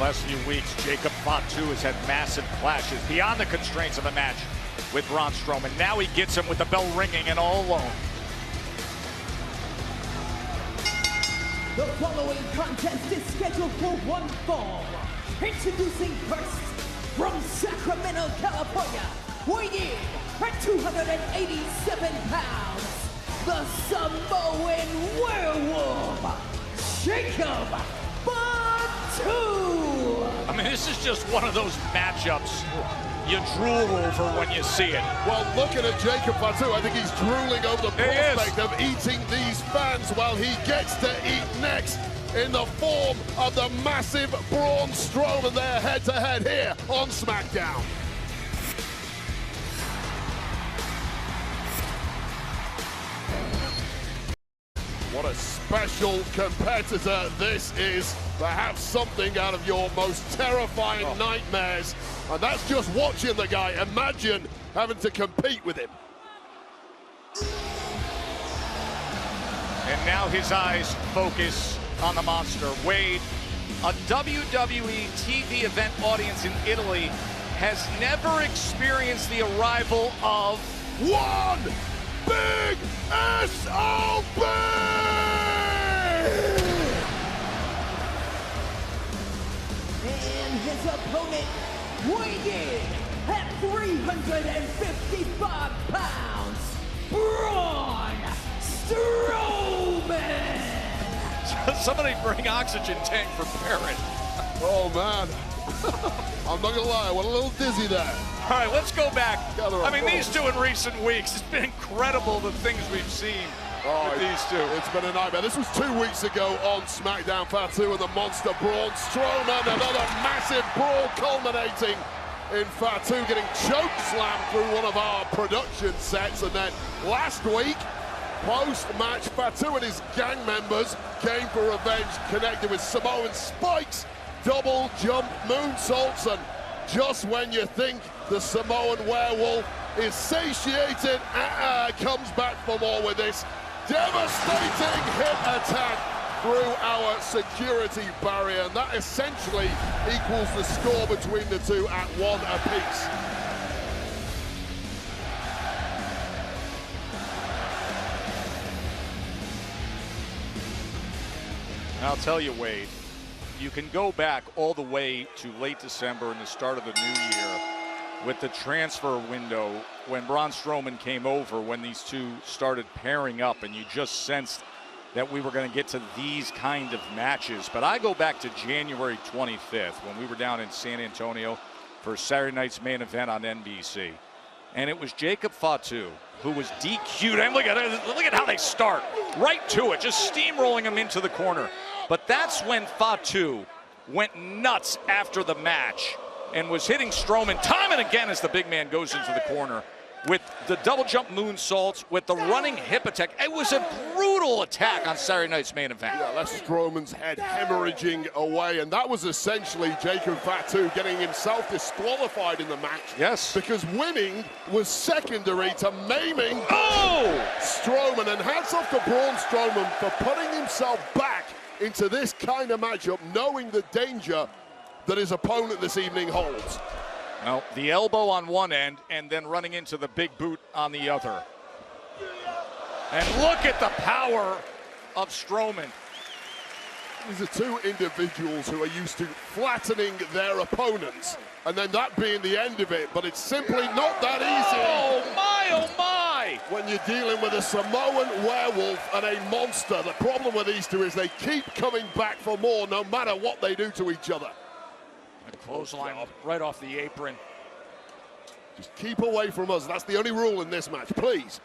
last few weeks, Jacob Fatu has had massive clashes beyond the constraints of a match with Braun Strowman. Now he gets him with the bell ringing and all alone. The following contest is scheduled for one fall. Introducing first, from Sacramento, California, weighing in at 287 pounds, the Samoan werewolf, Jacob Fatu. I mean, this is just one of those matchups you drool over when you see it. Well, looking at Jacob Fatu, I think he's drooling over the prospect of eating these fans while he gets to eat next in the form of the massive Braun Strowman there head-to-head here on SmackDown. What a special competitor this is. Perhaps something out of your most terrifying nightmares. And that's just watching the guy. Imagine having to compete with him. And now his eyes focus on the monster. Wade, a WWE TV event audience in Italy has never experienced the arrival of one big SOB! And his opponent, weighing in at 355 pounds, Braun Strowman! Somebody bring oxygen tank for Barrett. Oh, man. I'm not gonna lie, I went a little dizzy there. All right, let's go back. I mean, these two in recent weeks, it's been incredible the things we've seen with these two. It's been a nightmare. This was 2 weeks ago on SmackDown. Fatu and the monster Braun Strowman. Another massive brawl culminating in Fatu getting choke slammed through one of our production sets. And then last week, post-match, Fatu and his gang members came for revenge, connected with Samoan spikes, double jump moonsaults, and just when you think the Samoan werewolf is satiated, comes back for more with this devastating hip attack through our security barrier, and that essentially equals the score between the two at 1 apiece. I'll tell you, Wade, you can go back all the way to late December and the start of the new year with the transfer window when Braun Strowman came over, when these two started pairing up, and you just sensed that we were going to get to these kind of matches. But I go back to January 25th when we were down in San Antonio for Saturday night's main event on NBC. And it was Jacob Fatu who was DQ'd. And look at how they start. Right to it, just steamrolling him into the corner. But that's when Fatu went nuts after the match and was hitting Strowman time and again as the big man goes into the corner with the double jump moonsaults, with the running hip attack. It was a brutal attack on Saturday night's main event. Yeah, that's Strowman's head hemorrhaging away, and that was essentially Jacob Fatu getting himself disqualified in the match. Yes. Because winning was secondary to maiming Strowman, and hats off to Braun Strowman for putting himself back into this kind of matchup, knowing the danger that his opponent this evening holds. Well, the elbow on one end and then running into the big boot on the other. And look at the power of Strowman. These are two individuals who are used to flattening their opponents, and then that being the end of it, but it's simply not that easy. Oh my! When you're dealing with a Samoan werewolf and a monster, the problem with these two is they keep coming back for more no matter what they do to each other. A clothesline right off the apron. Just keep away from us. That's the only rule in this match, please.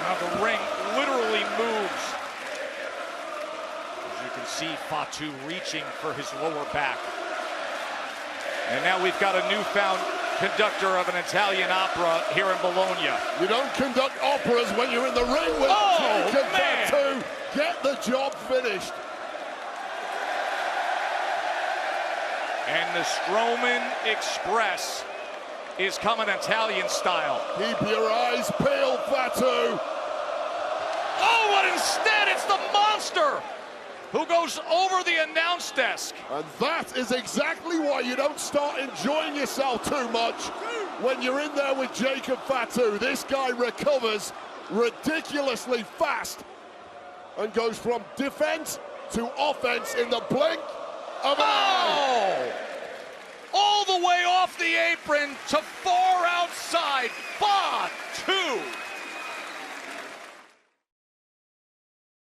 Now the ring literally moves. As you can see, Fatu reaching for his lower back. And now we've got a newfound conductor of an Italian opera here in Bologna. You don't conduct operas when you're in the ring with Jacob Fatu. Get the job finished. And the Strowman Express is coming Italian style. Keep your eyes peeled, Fatu. Oh, but instead it's the monster who goes over the announce desk. And that is exactly why you don't start enjoying yourself too much when you're in there with Jacob Fatu. This guy recovers ridiculously fast and goes from defense to offense in the blink of an eye. All the way off the apron to far outside. Fatu.